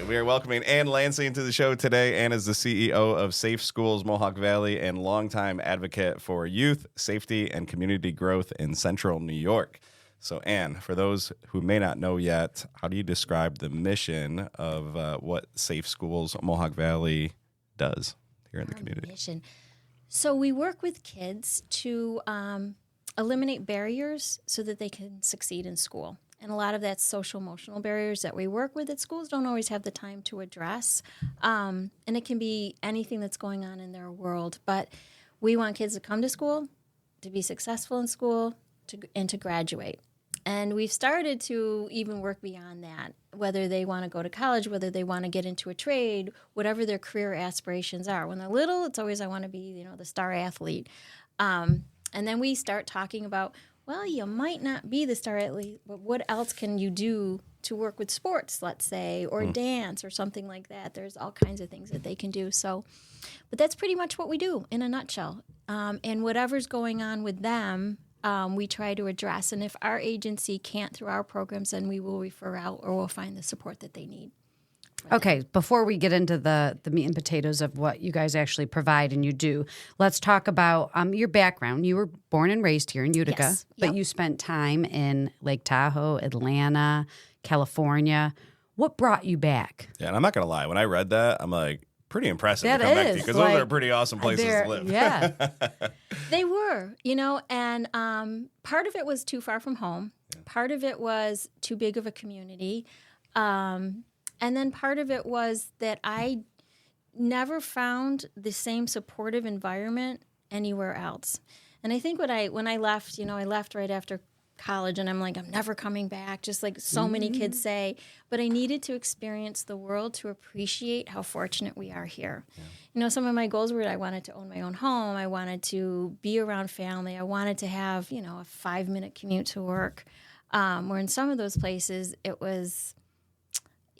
We are welcoming Anne Lansing to the show today. Anne is the CEO of Safe Schools Mohawk Valley and longtime advocate for youth safety and community growth in Central New York. So, Anne, for those who may not know yet, how do you describe the mission of what Safe Schools Mohawk Valley does here in the community? Mission. So we work with kids to eliminate barriers so that they can succeed in school. And a lot of that's social-emotional barriers that we work with that schools don't always have the time to address. And it can be anything that's going on in their world. But we want kids to come to school, to be successful in school, and to graduate. And we've started to even work beyond that, whether they want to go to college, whether they want to get into a trade, whatever their career aspirations are. When they're little, it's always, I want to be, the star athlete. And then we start talking about, well, you might not be the star athlete, but what else can you do to work with sports, let's say, or dance or something like that? There's all kinds of things that they can do. So, but that's pretty much what we do in a nutshell. And whatever's going on with them, we try to address. And if our agency can't through our programs, then we will refer out or we'll find the support that they need. Okay, before we get into the meat and potatoes of what you guys actually provide and you do, let's talk about your background. You were born and raised here in Utica, Yes. but you spent time in Lake Tahoe, Atlanta, California. What brought you back? Yeah, and I'm not going to lie. When I read that, I'm like, pretty impressive That to come back to is, because like, those are pretty awesome places to live. Yeah. They were, and part of it was too far from home. Yeah. Part of it was too big of a community. And then part of it was that I never found the same supportive environment anywhere else. And I think when I left, I left right after college, and I'm like, I'm never coming back, just like so many kids say. But I needed to experience the world to appreciate how fortunate we are here. Yeah. Some of my goals were I wanted to own my own home. I wanted to be around family. I wanted to have, a 5-minute commute to work. Where in some of those places, it was,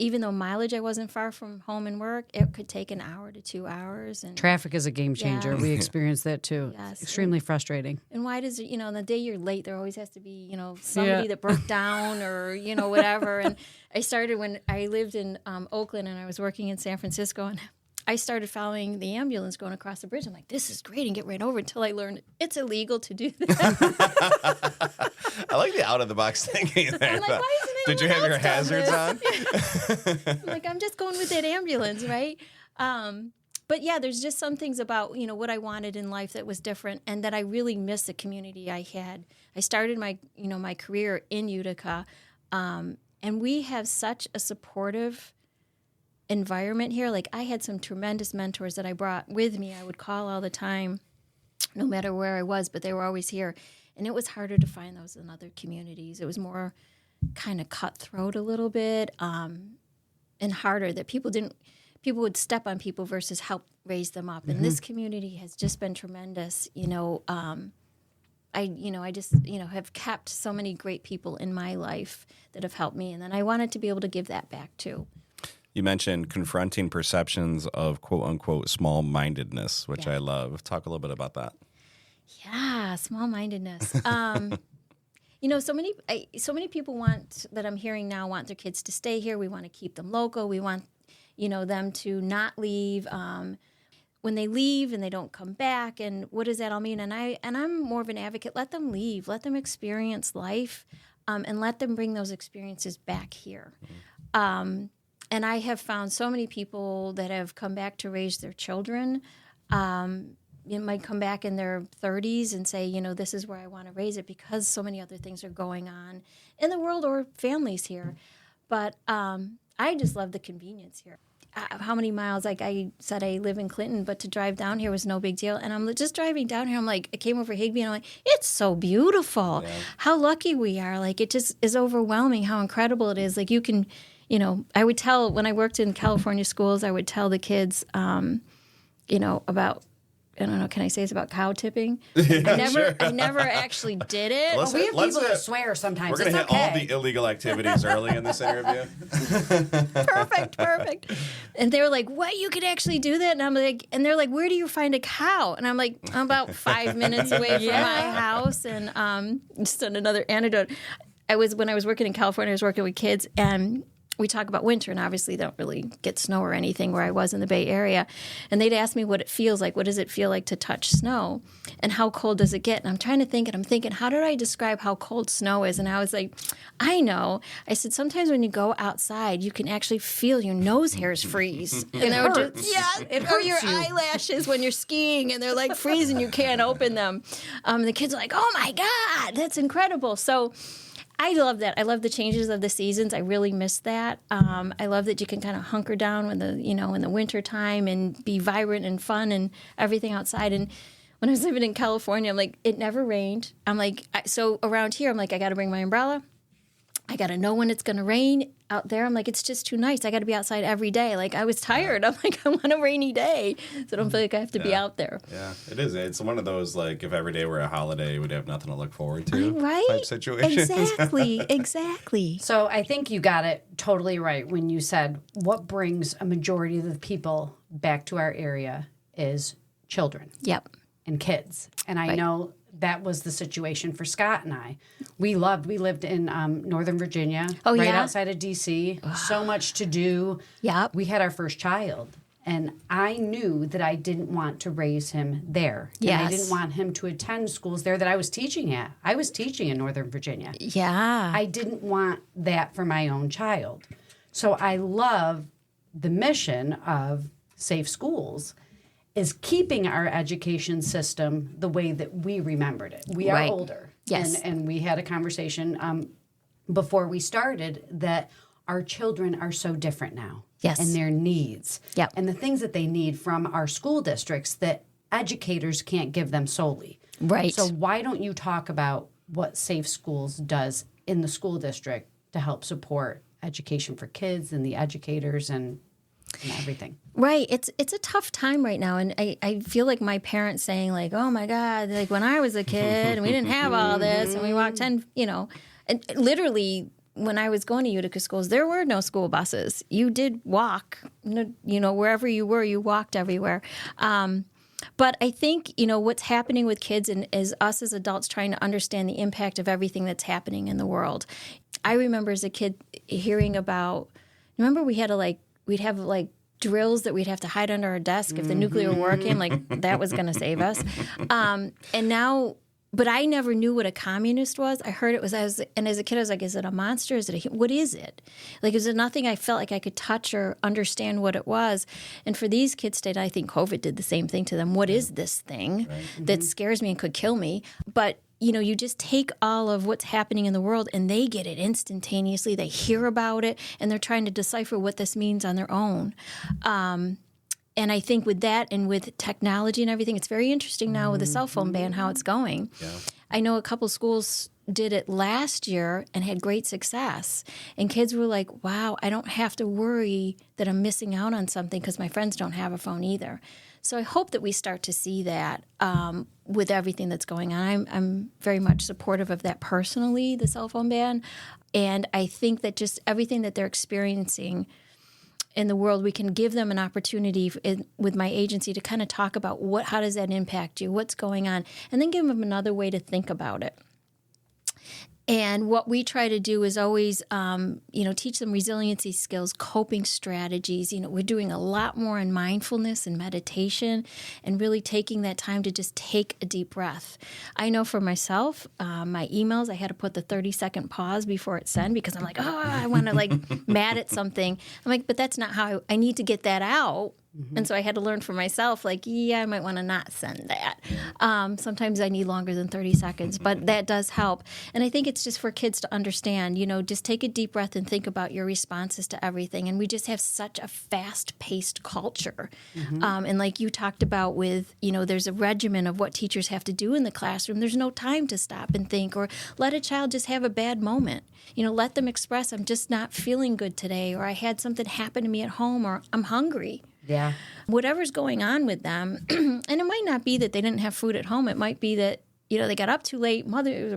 even though mileage, I wasn't far from home and work, it could take an hour to 2 hours. And traffic is a game changer. Yes. We experienced that too. Yes. Extremely frustrating. And why does it, the day you're late, there always has to be, somebody that broke down or, whatever. And I started when I lived in Oakland and I was working in San Francisco, and I started following the ambulance going across the bridge. I'm like, this is great, and get right over until I learned it's illegal to do that. I like the out-of-the-box thinking there. I'm like, why isn't Did you have your hazards on? I'm like, I'm just going with that ambulance, right? But yeah, there's just some things about, what I wanted in life that was different, and that I really miss the community I had. I started my, my career in Utica, and we have such a supportive environment here. Like, I had some tremendous mentors that I brought with me. I would call all the time, no matter where I was, but they were always here. And it was harder to find those in other communities. It was more kind of cutthroat a little bit, and harder, that people would step on people versus help raise them up. And this community has just been tremendous. I just have kept so many great people in my life that have helped me. And then I wanted to be able to give that back too. You mentioned confronting perceptions of quote-unquote small-mindedness, which I love. Talk a little bit about that. Yeah, small-mindedness. So many people that I'm hearing now want their kids to stay here. We want to keep them local. We want, them to not leave. When they leave and they don't come back, and what does that all mean? And I'm more of an advocate. Let them leave. Let them experience life, and let them bring those experiences back here. And I have found so many people that have come back to raise their children. Might come back in their 30s and say, this is where I want to raise it, because so many other things are going on in the world or families here. But I just love the convenience here. How many miles? Like I said, I live in Clinton, but to drive down here was no big deal. And I'm just driving down here. I'm like, I came over Higbee, and I'm like, it's so beautiful. Yeah. How lucky we are. Like, it just is overwhelming how incredible it is. Like, you can, I would tell, when I worked in California schools, I would tell the kids, about, I don't know, can I say it's about cow tipping? I never actually did it. We have people that swear sometimes. We're going to hit all the illegal activities early in this interview. Perfect. And they were like, what, you could actually do that? And I'm like, and they're like, where do you find a cow? And I'm like, I'm about 5 minutes away from my house. And just another anecdote. When I was working in California, I was working with kids, and we talk about winter, and obviously they don't really get snow or anything where I was in the Bay Area. And they'd ask me what it feels like. What does it feel like to touch snow? And how cold does it get? And I'm trying to think, and I'm thinking, how did I describe how cold snow is? And I was like, I know. I said, sometimes when you go outside, you can actually feel your nose hairs freeze. It hurts. It hurts. Or your eyelashes when you're skiing and they're like freezing, you can't open them. The kids are like, oh my God, that's incredible. So I love that. I love the changes of the seasons. I really miss that. I love that you can kind of hunker down when in the winter time and be vibrant and fun and everything outside. And when I was living in California, I'm like, it never rained. I'm like, so around here, I'm like, I got to bring my umbrella. I got to know when it's going to rain. Out there, I'm like, it's just too nice. I got to be outside every day. Like, I was tired. I'm like, I want a rainy day. So I don't feel like I have to be out there. Yeah, it is. It's one of those, like, if every day were a holiday, we'd have nothing to look forward to type situations. Exactly. So I think you got it totally right when you said what brings a majority of the people back to our area is children. Yep. And kids. And I know that was the situation for Scott and I. We lived in Northern Virginia, right outside of D.C. So much to do. Yep. We had our first child. And I knew that I didn't want to raise him there. Yes. And I didn't want him to attend schools there that I was teaching at. I was teaching in Northern Virginia. Yeah. I didn't want that for my own child. So I love the mission of Safe Schools is keeping our education system the way that we remembered it. We are older. Yes. And we had a conversation before we started that our children are so different now. Yes. And their needs. Yep. And the things that they need from our school districts that educators can't give them solely. Right. So why don't you talk about what Safe Schools does in the school district to help support education for kids and the educators and everything. Right. It's a tough time right now. And I feel like my parents saying like, oh my God, like when I was a kid and we didn't have all this and we walked 10, and literally when I was going to Utica schools, there were no school buses. You did walk, wherever you were, you walked everywhere. But I think, what's happening with kids and is us as adults trying to understand the impact of everything that's happening in the world. I remember as a kid hearing about, we'd have drills that we'd have to hide under our desk if the nuclear were working, like that was going to save us. And now, but I never knew what a communist was. I heard it was, and as a kid I was like, is it a monster? Is it what is it? Like, is it nothing I felt like I could touch or understand what it was? And for these kids today, I think COVID did the same thing to them. What is this thing that scares me and could kill me? But you just take all of what's happening in the world and they get it instantaneously. They hear about it and they're trying to decipher what this means on their own. And I think with that and with technology and everything, it's very interesting now with the cell phone ban, how it's going. Yeah. I know a couple schools did it last year and had great success. And kids were like, wow, I don't have to worry that I'm missing out on something because my friends don't have a phone either. So I hope that we start to see that with everything that's going on. I'm very much supportive of that personally, the cell phone ban. And I think that just everything that they're experiencing in the world, we can give them an opportunity with my agency to kind of talk about how does that impact you, what's going on, and then give them another way to think about it. And what we try to do is always, teach them resiliency skills, coping strategies. We're doing a lot more in mindfulness and meditation and really taking that time to just take a deep breath. I know for myself, my emails, I had to put the 30-second pause before it's sent because I'm like, I want to mad at something. I'm like, but that's not how I need to get that out. And so I had to learn for myself, I might want to not send that. Sometimes I need longer than 30 seconds, but that does help. And I think it's just for kids to understand, just take a deep breath and think about your responses to everything. And we just have such a fast-paced culture. And like you talked about with, there's a regimen of what teachers have to do in the classroom. There's no time to stop and think or let a child just have a bad moment. Let them express, I'm just not feeling good today, or I had something happen to me at home, or I'm hungry. Yeah. Whatever's going on with them, and it might not be that they didn't have food at home. It might be that, they got up too late,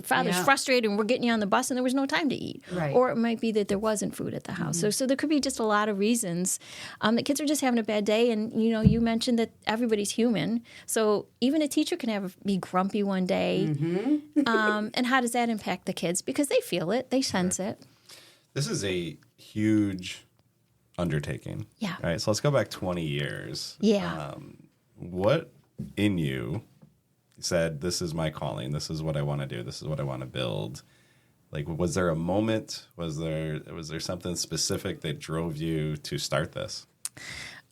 father's frustrated, and we're getting you on the bus, and there was no time to eat. Right. Or it might be that there wasn't food at the house. So there could be just a lot of reasons that kids are just having a bad day. And, you mentioned that everybody's human. So even a teacher can be grumpy one day. And how does that impact the kids? Because they feel it. They sense it. This is a huge undertaking. Yeah. Right. So let's go back 20 years. Yeah. What in you said, this is my calling, this is what I want to do, this is what I want to build? Like, was there a moment, was there something specific that drove you to start this?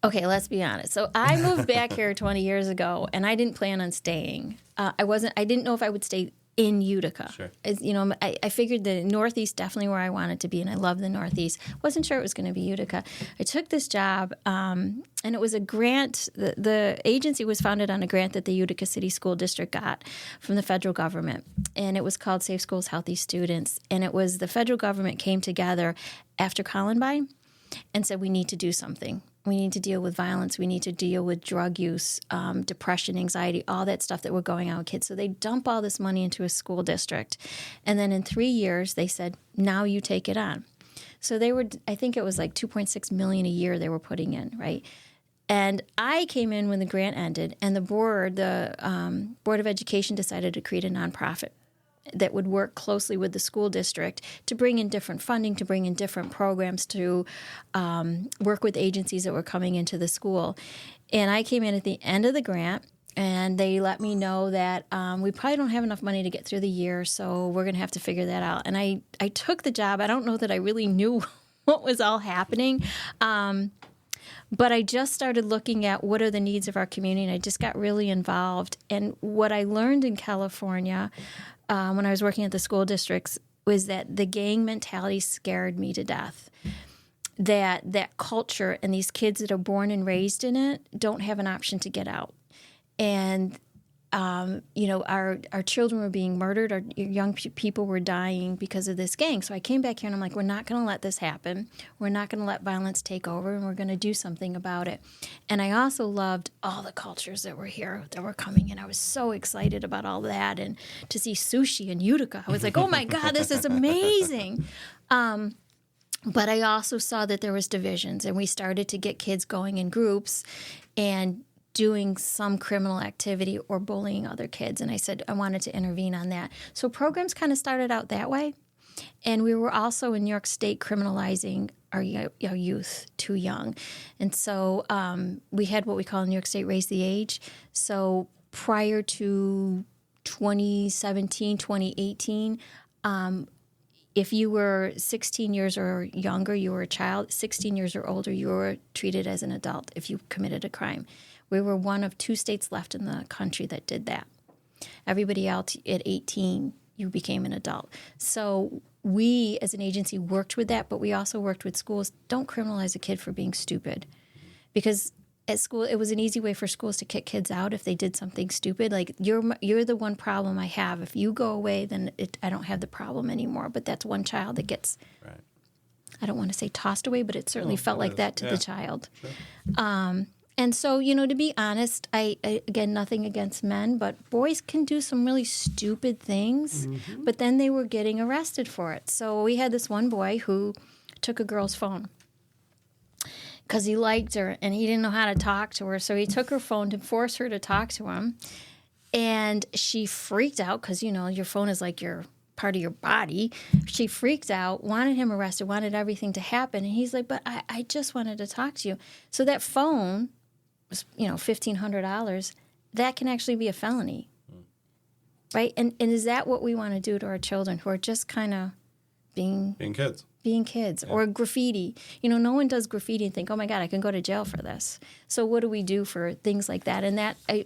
Okay, let's be honest. So I moved back here 20 years ago, and I didn't plan on staying. I didn't know if I would stay in Utica. Sure. I figured the Northeast definitely where I wanted to be, and I love the Northeast. Wasn't sure it was going to be Utica. I took this job, and it was a grant. The agency was founded on a grant that the Utica City School District got from the federal government, and it was called Safe Schools Healthy Students. And it was the federal government came together after Columbine and said, we need to do something. We need to deal with violence. We need to deal with drug use, depression, anxiety, all that stuff that were going on with kids. So they dump all this money into a school district. And then in 3 years, they said, now you take it on. So they were, I think it was like $2.6 million a year they were putting in, right? And I came in when the grant ended, and the Board of Education decided to create a nonprofit that would work closely with the school district to bring in different funding, to bring in different programs, to work with agencies that were coming into the school. And I came in at the end of the grant, and they let me know that we probably don't have enough money to get through the year, so we're going to have to figure that out. And I took the job. I don't know that I really knew what was all happening. But I just started looking at what are the needs of our community, and I just got really involved. And what I learned in California when I was working at the school districts was that the gang mentality scared me to death. That culture and these kids that are born and raised in it don't have an option to get out. And our children were being murdered. Our young people were dying because of this gang. So I came back here and I'm like, we're not going to let this happen. We're not going to let violence take over, and we're going to do something about it. And I also loved all the cultures that were here, that were coming in. I was so excited about all that, and to see sushi in Utica. I was like, oh my God, this is amazing. But I also saw that there was divisions, and we started to get kids going in groups and doing some criminal activity or bullying other kids. And I said I wanted to intervene on that. So programs kind of started out that way. And we were also in New York State criminalizing our youth too young. And so we had what we call in New York State Raise the Age. So prior to 2017, 2018, if you were 16 years or younger, you were a child. 16 years or older, you were treated as an adult if you committed a crime. We were one of 2 states left in the country that did that. Everybody else at 18, you became an adult. So we, as an agency, worked with that, but we also worked with schools. Don't criminalize a kid for being stupid. Because at school, it was an easy way for schools to kick kids out if they did something stupid. Like, you're the one problem I have. If you go away, then I don't have the problem anymore. But that's one child that gets, right. I don't want to say tossed away, but it certainly felt like that to the child. Sure. And so, to be honest, I again, nothing against men, but boys can do some really stupid things, but then they were getting arrested for it. So we had this one boy who took a girl's phone because he liked her and he didn't know how to talk to her. So he took her phone to force her to talk to him. And she freaked out because, your phone is like your part of your body. She freaked out, wanted him arrested, wanted everything to happen. And he's like, but I just wanted to talk to you. So that phone was, $1,500, that can actually be a felony, right? And is that what we want to do to our children who are just kind of being kids? Being kids, or graffiti. No one does graffiti and think, oh my God, I can go to jail for this. So what do we do for things like that? And that we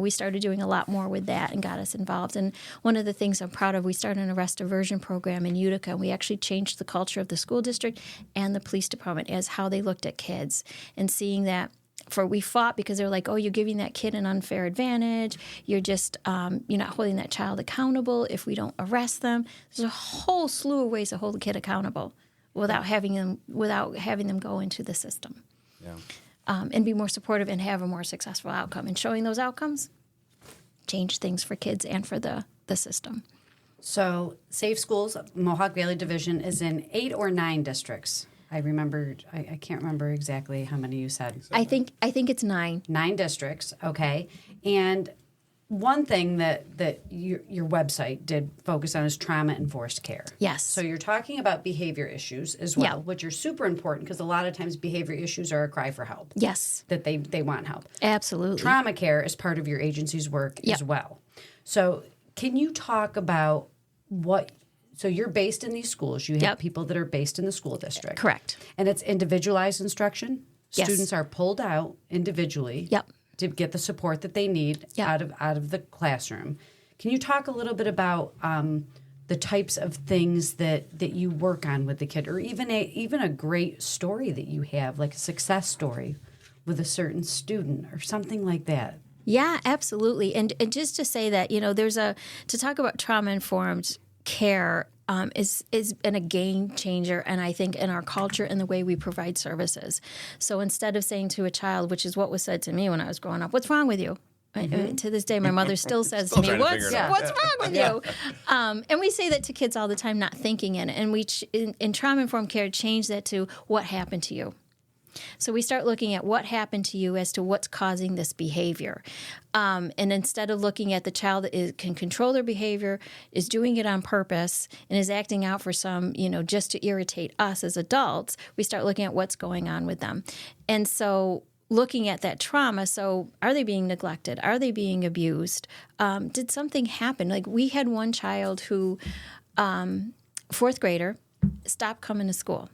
started doing a lot more with that and got us involved. And one of the things I'm proud of, we started a restoration program in Utica, and we actually changed the culture of the school district and the police department as how they looked at kids, and seeing that. We fought because they were like, oh, you're giving that kid an unfair advantage. You're just, you're not holding that child accountable if we don't arrest them. There's a whole slew of ways to hold a kid accountable without having them go into the system. Yeah. And be more supportive and have a more successful outcome. And showing those outcomes change things for kids and for the system. So Safe Schools Mohawk Valley Division is in 8 or 9 districts. I can't remember exactly how many you said. I think it's 9. 9 districts, okay. And one thing that your website did focus on is trauma-enforced care. Yes. So you're talking about behavior issues as well, Yeah. which are super important because a lot of times behavior issues are a cry for help. Yes. That they want help. Absolutely. Trauma care is part of your agency's work as well. So can you talk about so you're based in these schools. You have people that are based in the school district. Correct. And it's individualized instruction. Yes. Students are pulled out individually. Yep. To get the support that they need out of the classroom. Can you talk a little bit about the types of things that you work on with the kid, or even a great story that you have, like a success story with a certain student or something like that? Yeah, absolutely. And just to say that, to talk about trauma-informed care is been a game changer, and I think in our culture and the way we provide services. So instead of saying to a child, which is what was said to me when I was growing up, "What's wrong with you?" To this day, my mother still says to me, "What's wrong with you?" And we say that to kids all the time, not thinking it. And we in trauma-informed care change that to what happened to you. So we start looking at what happened to you as to what's causing this behavior. And instead of looking at the child that can control their behavior, is doing it on purpose, and is acting out for some, just to irritate us as adults, we start looking at what's going on with them. And so looking at that trauma, so are they being neglected? Are they being abused? Did something happen? Like we had one child who, fourth grader, stopped coming to school.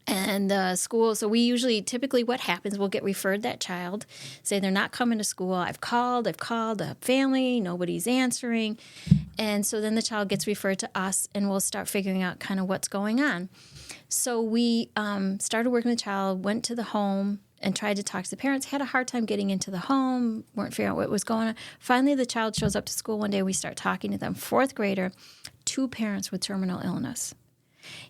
And the school, so typically what happens, we'll get referred that child, say they're not coming to school. I've called the family, nobody's answering. And so then the child gets referred to us, and we'll start figuring out kind of what's going on. So we started working with the child, went to the home, and tried to talk to the parents, had a hard time getting into the home, weren't figuring out what was going on. Finally, the child shows up to school one day, we start talking to them. Fourth grader, 2 parents with terminal illness.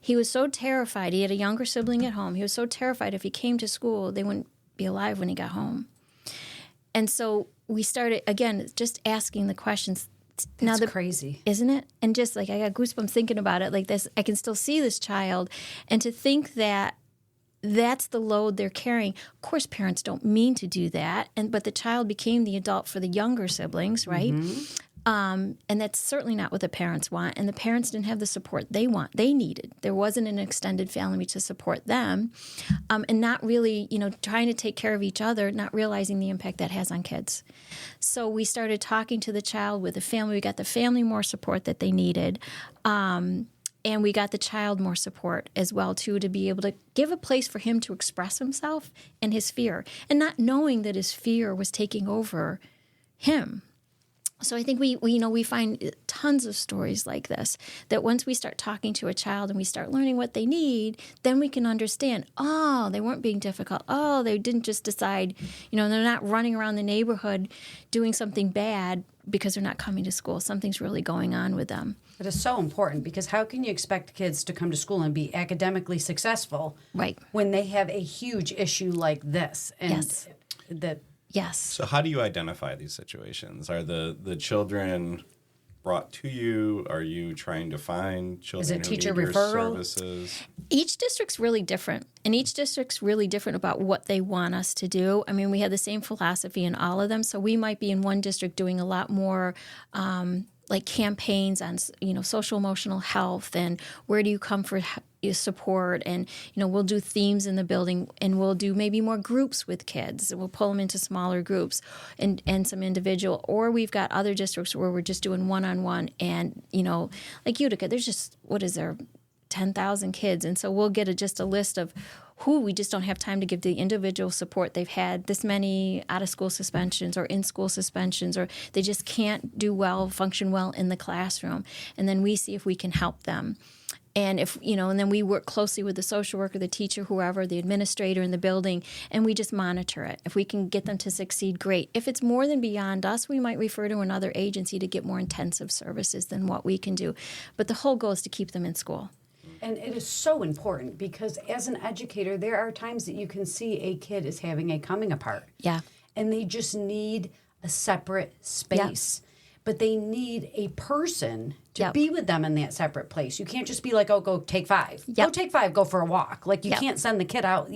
He was so terrified. He had a younger sibling at home. He was so terrified if he came to school, they wouldn't be alive when he got home. And so we started, again, just asking the questions. That's crazy. Isn't it? And just like I got goosebumps thinking about it like this. I can still see this child. And to think that that's the load they're carrying. Of course, parents don't mean to do that. But the child became the adult for the younger siblings, right? Mm-hmm. And that's certainly not what the parents want. And the parents didn't have the support they needed. There wasn't an extended family to support them. And not really, trying to take care of each other, not realizing the impact that has on kids. So we started talking to the child with the family. We got the family more support that they needed. And we got the child more support as well, too, to be able to give a place for him to express himself and his fear. And not knowing that his fear was taking over him. So I think we find tons of stories like this, that once we start talking to a child and we start learning what they need, then we can understand, they weren't being difficult. They didn't just decide, they're not running around the neighborhood doing something bad because they're not coming to school. Something's really going on with them. It is so important, because how can you expect kids to come to school and be academically successful when they have a huge issue like this? And Yes. So how do you identify these situations? Are the children brought to you? Are you trying to find children who need your services? Each district's really different, and each district's really different about what they want us to do. I mean, we have the same philosophy in all of them, so we might be in one district doing a lot more like campaigns on, social emotional health, and where do you come for support, and we'll do themes in the building, and we'll do maybe more groups with kids. We'll pull them into smaller groups and some individual, or we've got other districts where we're just doing one-on-one, and like Utica, there's just 10,000 kids, and so we'll get just a list of who we just don't have time to give the individual support. They've had this many out-of-school suspensions or in-school suspensions, or they just can't function well in the classroom, and then we see if we can help them. And and then we work closely with the social worker, the teacher, whoever, the administrator in the building, and we just monitor it. If we can get them to succeed, great. If it's more than beyond us, we might refer to another agency to get more intensive services than what we can do. But the whole goal is to keep them in school. And it is so important, because as an educator, there are times that you can see a kid is having a coming apart. Yeah. And they just need a separate space. Yeah. But they need a person to be with them in that separate place. You can't just be like, go take 5. Yep. Go take 5, go for a walk. Like, you can't send the kid out,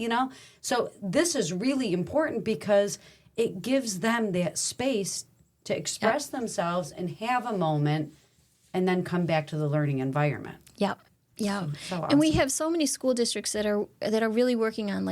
So this is really important, because it gives them that space to express themselves and have a moment and then come back to the learning environment. Yep. Yeah. So awesome. And we have so many school districts that are really working on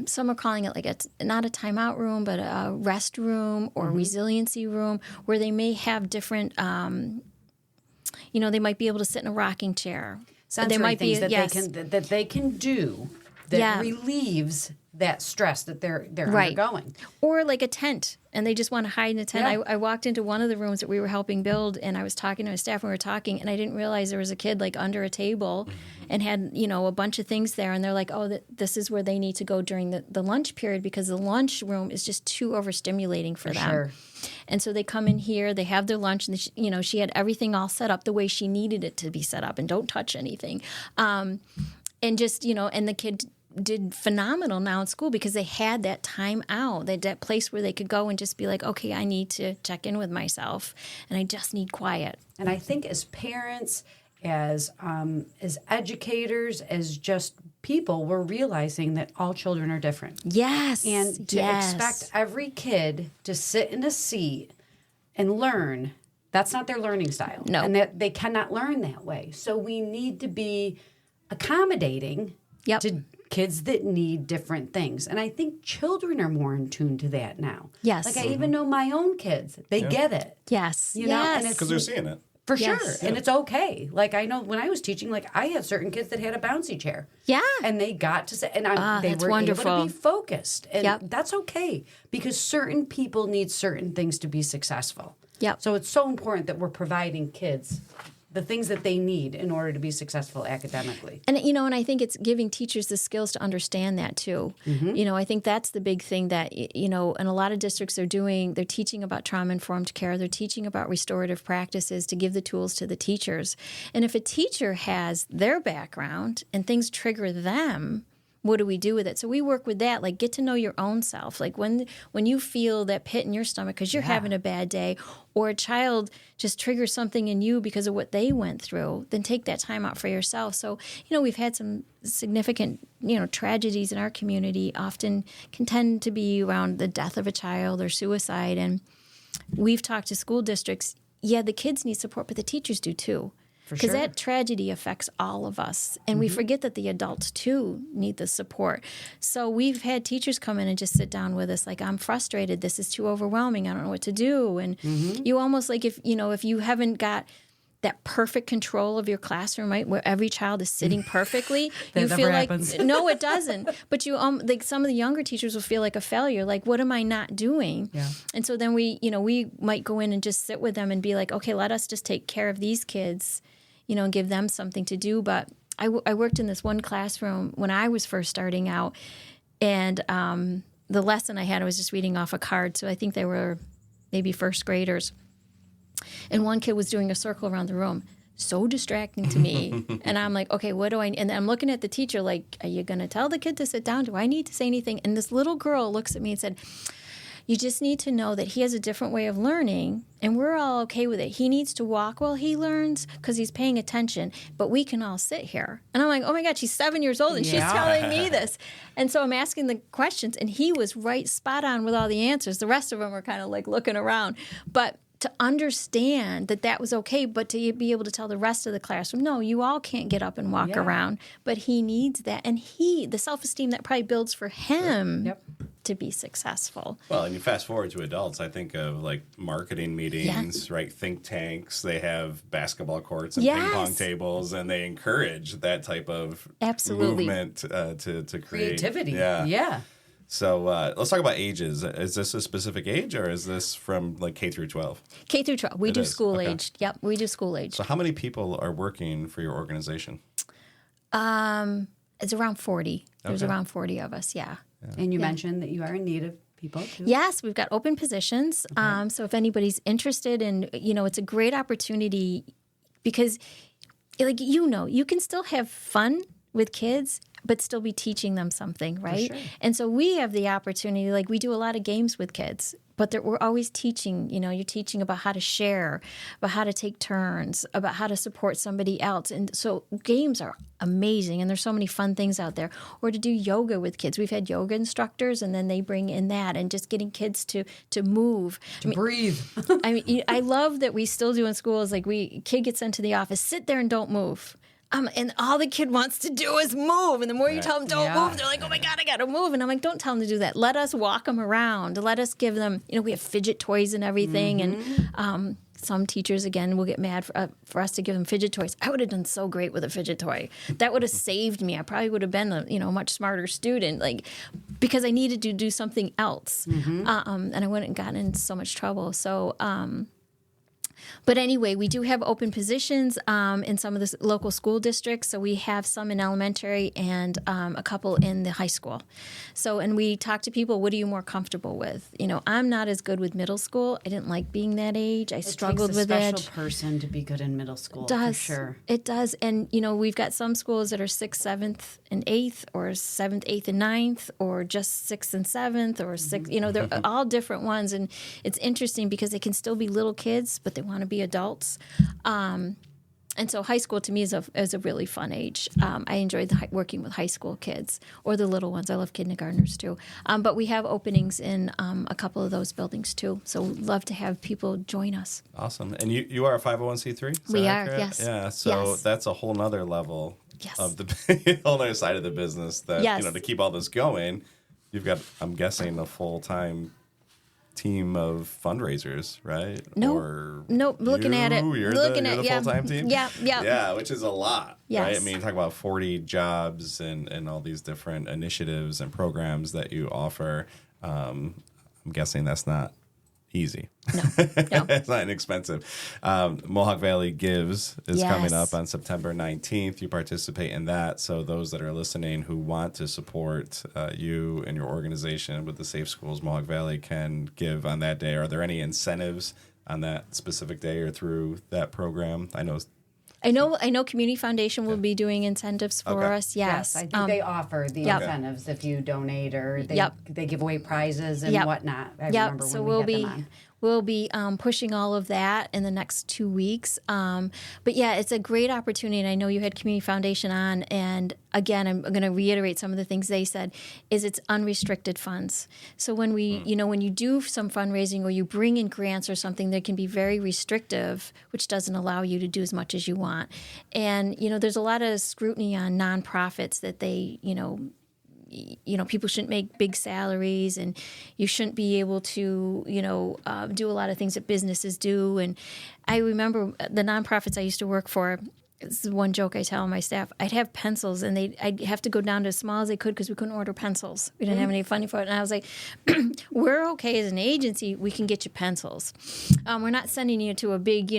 some are calling it like not a timeout room, but a rest room or resiliency room, where they may have different, they might be able to sit in a rocking chair. Sensory there might things be that they can do that relieves that stress that they're undergoing. Or like a tent, and they just want to hide in a tent. Yeah. I walked into one of the rooms that we were helping build, and I was talking to my staff, and we were talking, and I didn't realize there was a kid like under a table and had, a bunch of things there. And they're like, oh, this is where they need to go during the lunch period, because the lunch room is just too overstimulating for them. Sure. And so they come in here, they have their lunch, and she had everything all set up the way she needed it to be set up, and don't touch anything. And just, and the kid did phenomenal now in school because they had that time out, that place where they could go and just be like, okay, I need to check in with myself, and I just need quiet. And I think as parents, as educators, as just people, we're realizing that all children are different. Yes. And to expect every kid to sit in a seat and learn, that's not their learning style. No. And that they cannot learn that way. So we need to be accommodating to kids that need different things. And I think children are more in tune to that now. Yes. Like I even know my own kids. They get it. Yes. You know, and it's because they're seeing it. For sure. And it's okay. Like I know when I was teaching, like I had certain kids that had a bouncy chair. Yeah. And they got to say, and they were wonderful. able to be focused. And that's okay, because certain people need certain things to be successful. Yep. So it's so important that we're providing kids the things that they need in order to be successful academically. And, and I think it's giving teachers the skills to understand that, too. Mm-hmm. I think that's the big thing that, and a lot of districts are doing, they're teaching about trauma-informed care. They're teaching about restorative practices to give the tools to the teachers. And if a teacher has their background and things trigger them, what do we do with it? So we work with that, like get to know your own self. Like when you feel that pit in your stomach because you're having a bad day, or a child just triggers something in you because of what they went through, then take that time out for yourself. So, we've had some significant, tragedies in our community, often can tend to be around the death of a child or suicide. And we've talked to school districts. Yeah, the kids need support, but the teachers do too. Because that tragedy affects all of us. And we forget that the adults, too, need the support. So we've had teachers come in and just sit down with us like, I'm frustrated. This is too overwhelming. I don't know what to do. And you almost like if you haven't got that perfect control of your classroom, right, where every child is sitting perfectly, you feel like, no, it doesn't. But you, like some of the younger teachers will feel like a failure. Like, what am I not doing? Yeah. And so then we might go in and just sit with them and be like, okay, let us just take care of these kids, and give them something to do. But I worked in this one classroom when I was first starting out, and the lesson I had, I was just reading off a card, so I think they were maybe first graders. And one kid was doing a circle around the room. So distracting to me. And I'm like, okay, what do I... And I'm looking at the teacher like, are you going to tell the kid to sit down? Do I need to say anything? And this little girl looks at me and said... You just need to know that he has a different way of learning, and we're all okay with it. He needs to walk while he learns because he's paying attention, but we can all sit here. And I'm like, oh, my God, she's 7 years old, and she's telling me this. And so I'm asking the questions, and he was right spot on with all the answers. The rest of them were kind of like looking around. But to understand that was okay, but to be able to tell the rest of the classroom, no, you all can't get up and walk around, but he needs that. And the self-esteem that probably builds for him to be successful. Well, and you fast forward to adults, I think of like marketing meetings, right? Think tanks, they have basketball courts and ping pong tables, and they encourage that type of movement to create. Creativity. Yeah. So let's talk about ages. Is this a specific age, or is this from like K through 12? K through 12. We do school age. Yep, we do school age. So how many people are working for your organization? It's around 40. There's around 40 of us, And you mentioned that you are in need of people, too. Yes, we've got open positions. Okay. So if anybody's interested, and, it's a great opportunity because, like, you can still have fun with kids but still be teaching them something, right? sure. And so we have the opportunity, like we do a lot of games with kids, but we're always teaching, you're teaching about how to share, about how to take turns, about how to support somebody else. And so games are amazing, and there's so many fun things out there. Or to do yoga with kids. We've had yoga instructors, and then they bring in that, and just getting kids to move. Breathe. I mean, I love that we still do in schools, like kid gets sent to the office, sit there and don't move. And all the kid wants to do is move. And the more you tell them don't move, they're like, oh my God, I got to move. And I'm like, don't tell them to do that. Let us walk them around. Let us give them, we have fidget toys and everything. Mm-hmm. And some teachers, again, will get mad for us to give them fidget toys. I would have done so great with a fidget toy. That would have saved me. I probably would have been a much smarter student, because I needed to do something else. Mm-hmm. And I wouldn't have gotten in so much trouble. So, but anyway, we do have open positions in some of the local school districts. So we have some in elementary and a couple in the high school. So, and we talk to people, what are you more comfortable with? I'm not as good with middle school. I didn't like being that age. I struggled with it. It takes a special person to be good in middle school, for sure. It does. And, we've got some schools that are 6th, 7th, and 8th, or 7th, 8th, and 9th, or just 6th and 7th, or 6th. They're all different ones. And it's interesting because they can still be little kids, but they want to be adults. And so high school to me is a really fun age. I enjoyed working with high school kids, or the little ones. I love kindergartners too. But we have openings in a couple of those buildings too. So we'd love to have people join us. Awesome. And you are a 501c3? We are, accurate? yes. Yeah, so that's a whole nother level of the whole other side of the business that, to keep all this going, you've got, I'm guessing, a full-time team of fundraisers, right? Nope. Looking at it. You're the full-time team? Yeah, which is a lot, right? I mean, you talk about 40 jobs and all these different initiatives and programs that you offer. I'm guessing that's not easy. No. It's not inexpensive. Mohawk Valley Gives is coming up on September 19th. You participate in that. So those that are listening who want to support you and your organization with the Safe Schools Mohawk Valley can give on that day. Are there any incentives on that specific day or through that program? I know Community Foundation will be doing incentives for us. Yes, I think they offer the incentives if you donate, or they give away prizes and whatnot. I remember when we had them on. We'll be pushing all of that in the next 2 weeks. But yeah, it's a great opportunity. And I know you had Community Foundation on. And again, I'm going to reiterate some of the things they said, is it's unrestricted funds. So when when you do some fundraising or you bring in grants or something, they can be very restrictive, which doesn't allow you to do as much as you want. And, there's a lot of scrutiny on nonprofits that they, people shouldn't make big salaries, and you shouldn't be able to, do a lot of things that businesses do. And I remember the nonprofits I used to work for, this is one joke I tell my staff, I'd have pencils, and I'd have to go down to as small as they could because we couldn't order pencils. We didn't have any funding for it. And I was like, we're okay as an agency. We can get you pencils. We're not sending you to a big,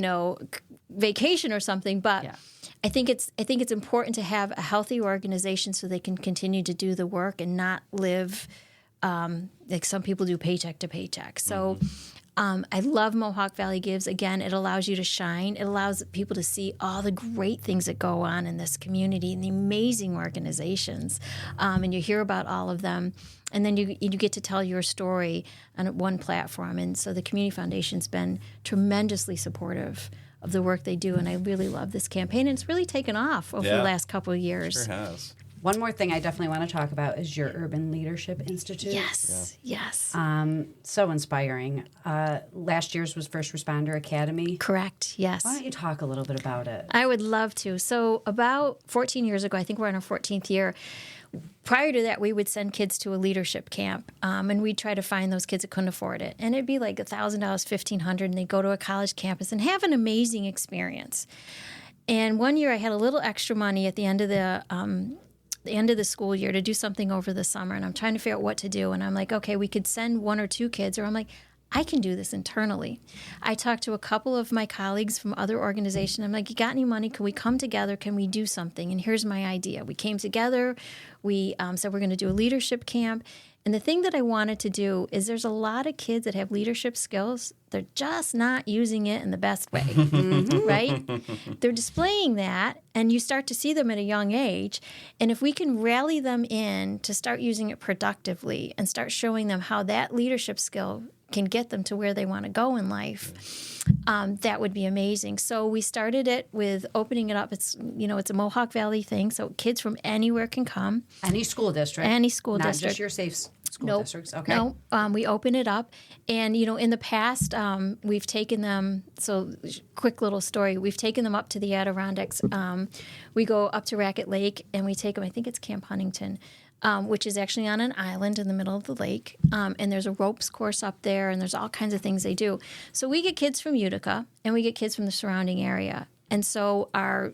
vacation or something, but... Yeah. I think it's important to have a healthy organization so they can continue to do the work and not live like some people do, paycheck to paycheck. So I love Mohawk Valley Gives. Again, it allows you to shine. It allows people to see all the great things that go on in this community and the amazing organizations. And you hear about all of them. And then you get to tell your story on one platform. And so the Community Foundation's been tremendously supportive of the work they do, and I really love this campaign, and it's really taken off over the last couple of years. Sure has. One more thing I definitely want to talk about is your Urban Leadership Institute. Yes. So inspiring. Last year's was First Responder Academy. Correct, yes. Why don't you talk a little bit about it? I would love to. So about 14 years ago, I think we're in our 14th year, prior to that, we would send kids to a leadership camp, and we'd try to find those kids that couldn't afford it. And it'd be like $1,000, $1,500, and they'd go to a college campus and have an amazing experience. And one year I had a little extra money at the end of the school year to do something over the summer, and I'm trying to figure out what to do. And I'm like, okay, we could send 1 or 2 kids, or I'm like, I can do this internally. I talked to a couple of my colleagues from other organizations. I'm like, you got any money? Can we come together? Can we do something? And here's my idea. We came together. We said we're going to do a leadership camp. And the thing that I wanted to do is there's a lot of kids that have leadership skills. They're just not using it in the best way, right? They're displaying that, and you start to see them at a young age. And if we can rally them in to start using it productively and start showing them how that leadership skill can get them to where they want to go in life, that would be amazing. So we started it with opening it up. It's a Mohawk Valley thing, so kids from anywhere can come. Any school district. Any school Not district. just your safe school districts. Okay. No, we open it up. And, in the past, we've taken them, so quick little story, we've taken them up to the Adirondacks. We go up to Racket Lake, and we take them, I think it's Camp Huntington, which is actually on an island in the middle of the lake. And there's a ropes course up there, and there's all kinds of things they do. So we get kids from Utica, and we get kids from the surrounding area. And so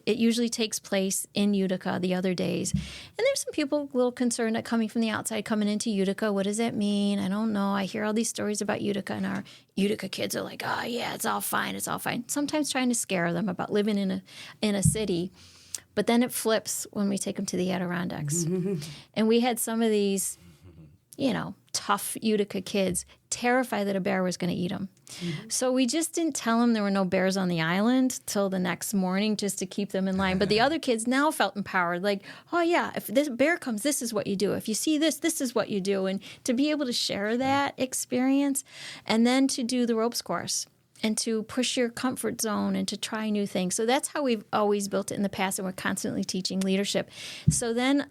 it usually takes place in Utica the other days. And there's some people a little concerned that coming from the outside, coming into Utica, what does that mean? I don't know. I hear all these stories about Utica, and our Utica kids are like, oh, yeah, it's all fine. It's all fine. Sometimes trying to scare them about living in a city. But then it flips when we take them to the Adirondacks. And we had some of these, tough Utica kids terrified that a bear was going to eat them. So we just didn't tell them there were no bears on the island till the next morning just to keep them in line. But the other kids now felt empowered, like, oh, yeah, if this bear comes, this is what you do. If you see this, this is what you do. And to be able to share that experience and then to do the ropes course and to push your comfort zone and to try new things. So that's how we've always built it in the past, and we're constantly teaching leadership. So then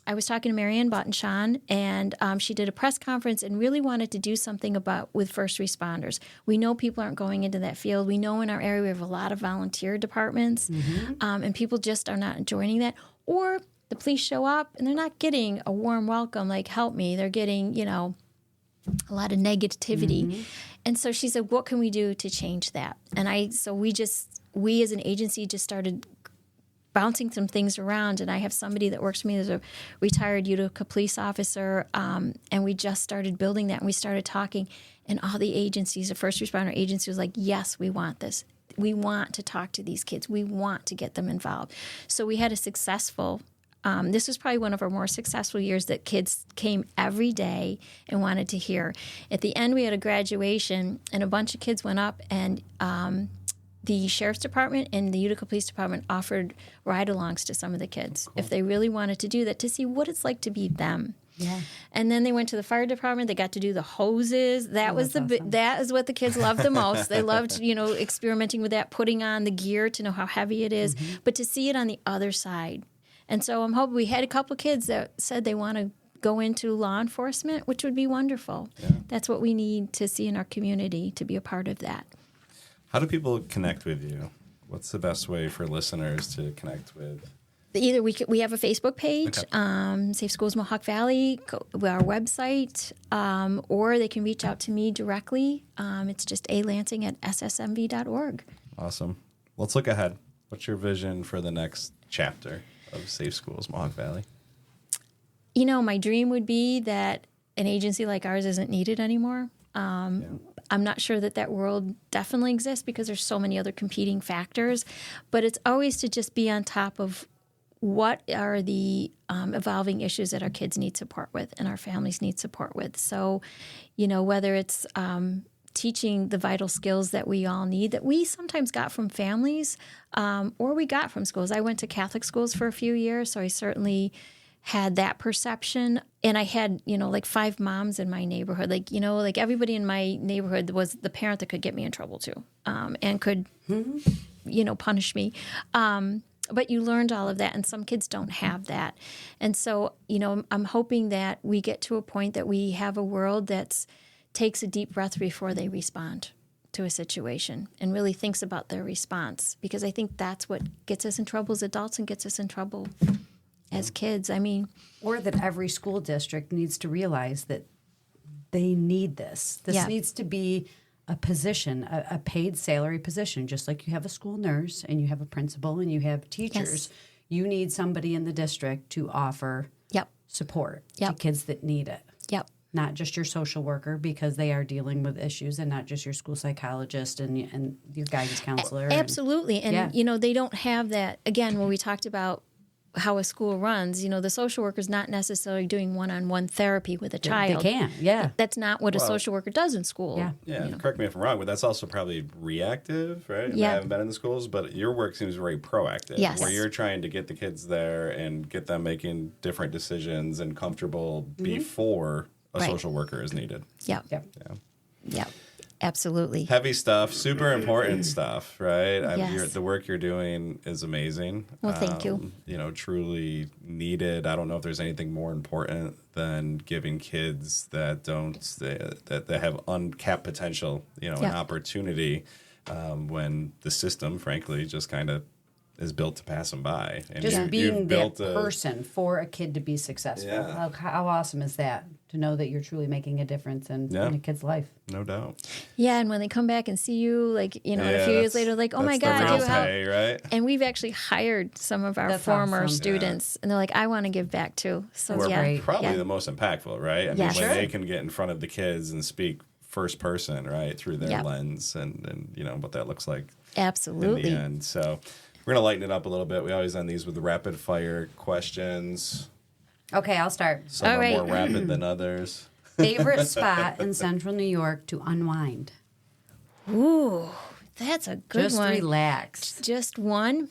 I was talking to Marianne Bottenshawn, and she did a press conference and really wanted to do something with first responders. We know people aren't going into that field. We know in our area we have a lot of volunteer departments, and people just are not joining that. Or the police show up, and they're not getting a warm welcome, like, help me. They're getting, a lot of negativity. And so she said, what can we do to change that? And we as an agency just started bouncing some things around, and I have somebody that works for me as a retired Utica police officer, and we just started building that, and we started talking, and all the agencies, the first responder agency was like, yes, we want this. We want to talk to these kids. We want to get them involved. So we had a successful this was probably one of our more successful years that kids came every day and wanted to hear. At the end, we had a graduation, and a bunch of kids went up, and the Sheriff's Department and the Utica Police Department offered ride-alongs to some of the kids if they really wanted to do that, to see what it's like to be them. Yeah. And then they went to the fire department. They got to do the hoses. That is what the kids loved the most. They loved, experimenting with that, putting on the gear to know how heavy it is, but to see it on the other side. And so I'm hoping we had a couple of kids that said they want to go into law enforcement, which would be wonderful. Yeah. That's what we need to see in our community, to be a part of that. How do people connect with you? What's the best way for listeners to connect with? Either we have a Facebook page, Safe Schools Mohawk Valley, our website, or they can reach out to me directly. It's just alansing@ssmv.org. Awesome. Let's look ahead. What's your vision for the next chapter of Safe Schools Mohawk Valley? My dream would be that an agency like ours isn't needed anymore. I'm not sure that world definitely exists because there's so many other competing factors, but it's always to just be on top of what are the evolving issues that our kids need support with and our families need support with. So, whether it's teaching the vital skills that we all need, that we sometimes got from families or we got from schools. I went to Catholic schools for a few years, so I certainly had that perception. And I had, 5 moms in my neighborhood. Like everybody in my neighborhood was the parent that could get me in trouble too, and could, punish me. But you learned all of that, and some kids don't have that. And so, I'm hoping that we get to a point that we have a world that takes a deep breath before they respond to a situation and really thinks about their response, because I think that's what gets us in trouble as adults and gets us in trouble as kids. Or that every school district needs to realize that they need this. This needs to be a position, a paid salary position, just like you have a school nurse and you have a principal and you have teachers. Yes. You need somebody in the district to offer support to kids that need it. Yep. Not just your social worker, because they are dealing with issues, and not just your school psychologist and your guidance counselor. Absolutely. And they don't have that. Again, when we talked about how a school runs, the social worker is not necessarily doing one-on-one therapy with a child. They can, yeah. That's not what a social worker does in school. Yeah. Yeah, correct me if I'm wrong, but that's also probably reactive, right? Yeah. I haven't been in the schools, but your work seems very proactive. Yes. Where you're trying to get the kids there and get them making different decisions and comfortable before a Right. social worker is needed. Yep. Yep. Yep. Absolutely. Heavy stuff, super important stuff, right? Yes. The work you're doing is amazing. Well, thank you. Truly needed. I don't know if there's anything more important than giving kids that have uncapped potential, an opportunity when the system, frankly, just kind of is built to pass them by. And Just being that built person for a kid to be successful. Yeah. How awesome is that? To know that you're truly making a difference in a kid's life. No doubt. Yeah, and when they come back and see you, a few years later, like, oh my that's God, the real you helped. pay, right? And we've actually hired some of our That's former awesome. students, and they're like, I want to give back too. So That's yeah, great. Probably yeah. the most impactful, right? I Yeah. mean, Sure. when they can get in front of the kids and speak first person, right, through their Yep. lens and what that looks like Absolutely. in the end. So we're going to lighten it up a little bit. We always end these with rapid fire questions. Okay, I'll start. Some All are right. more rapid than others. Favorite spot in central New York to unwind? Ooh, that's a good Just one. relax. Just one.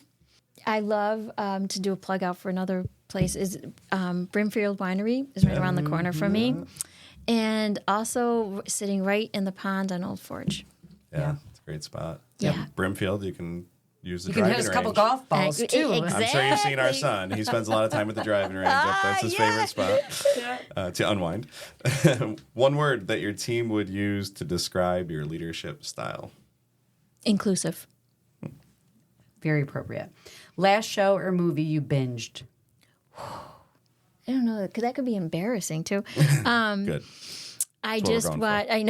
I love to do a plug out for another place. Is Brimfield Winery is right around the corner from me, and also sitting right in the pond on Old Forge. Yeah, it's a great spot. Yeah. Brimfield, you can use the You can driving hit us a couple range. golf balls Ex- too. ex- I'm sure you've seen our Exactly. son. He spends a lot of time at the driving range. That's his favorite spot to unwind. One word that your team would use to describe your leadership style. Inclusive. Very appropriate. Last show or movie you binged? I don't know, because that could be embarrassing too. Good. I That's what we're just going watched. I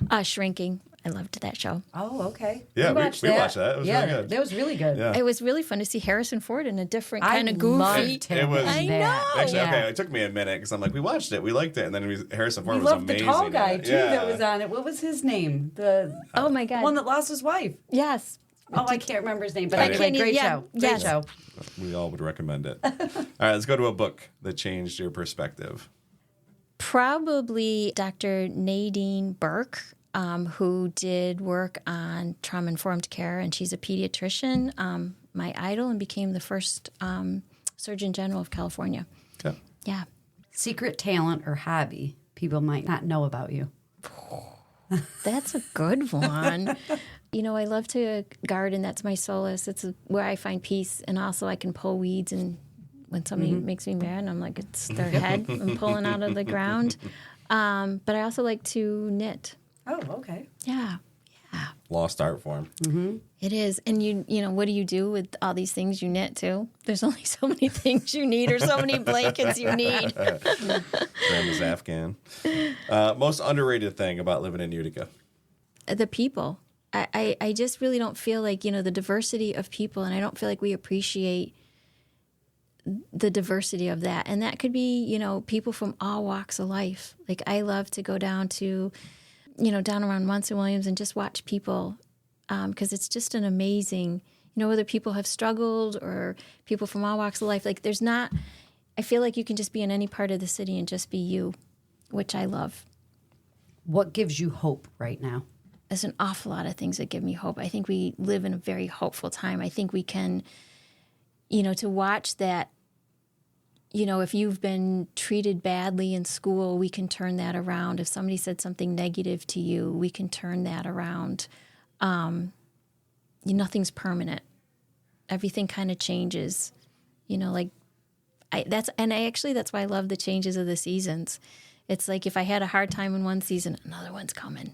know. Shrinking. I loved that show. Oh, okay. Yeah, we watched that. It was really good. That was really good. Yeah. It was really fun to see Harrison Ford in a different I kind of goofy. loved him. It was- in I that. know. Actually, Yeah. okay, it took me a minute because I'm like, we watched it, we liked it, and then Harrison Ford We was loved the amazing. tall in guy it. too Yeah. that was on it. What was his name? The Oh my God. one that lost his wife. Yes. Oh, I can't remember his name, but I anyway, can't great even- yeah, show. Great yes. show. We all would recommend it. All right, let's go to a book that changed your perspective. Probably Dr. Nadine Burke, who did work on trauma-informed care, and she's a pediatrician, my idol, and became the first Surgeon General of California. Okay. Yeah. Secret talent or hobby people might not know about you. That's a good one. I love to garden. That's my solace. It's where I find peace. And also I can pull weeds. And when somebody makes me mad, I'm like, it's their head I'm pulling out of the ground. But I also like to knit. Oh, okay. Yeah. Lost art form. It is. And what do you do with all these things you knit too? There's only so many things you need or so many blankets you need. Grandma's Afghan. Most underrated thing about living in Utica. The people. I just really don't feel like, the diversity of people, and I don't feel like we appreciate the diversity of that. And that could be, people from all walks of life. Like I love to go down to, down around Munson Williams and just watch people because it's just an amazing, whether people have struggled or people from all walks of life. Like I feel like you can just be in any part of the city and just be you, which I love. What gives you hope right now? There's an awful lot of things that give me hope. I think we live in a very hopeful time. I think we can, to watch that, if you've been treated badly in school, we can turn that around. If somebody said something negative to you, we can turn that around. Nothing's permanent. Everything kind of changes. That's why I love the changes of the seasons. It's like if I had a hard time in one season, another one's coming.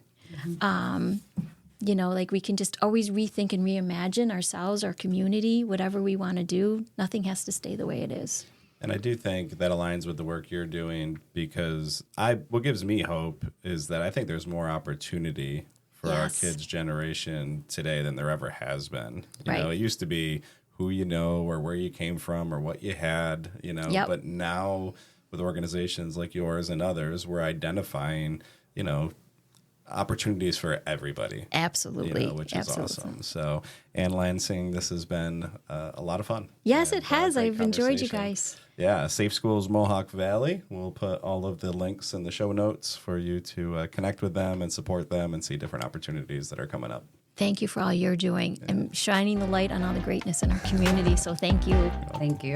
We can just always rethink and reimagine ourselves, our community, whatever we want to do. Nothing has to stay the way it is. And I do think that aligns with the work you're doing because what gives me hope is that I think there's more opportunity for our Yes. kids' generation today than there ever has been. Right. It used to be who you know or where you came from or what you had, Yep. but now with organizations like yours and others, we're identifying, opportunities for everybody. Absolutely. Which is Absolutely. awesome. So, Anne Lansing, this has been a lot of fun. Yes, And, it has. great I've enjoyed you conversation. guys. Yeah, Safe Schools Mohawk Valley. We'll put all of the links in the show notes for you to connect with them and support them and see different opportunities that are coming up. Thank you for all you're doing and shining the light on all the greatness in our community. So thank you. Thank you.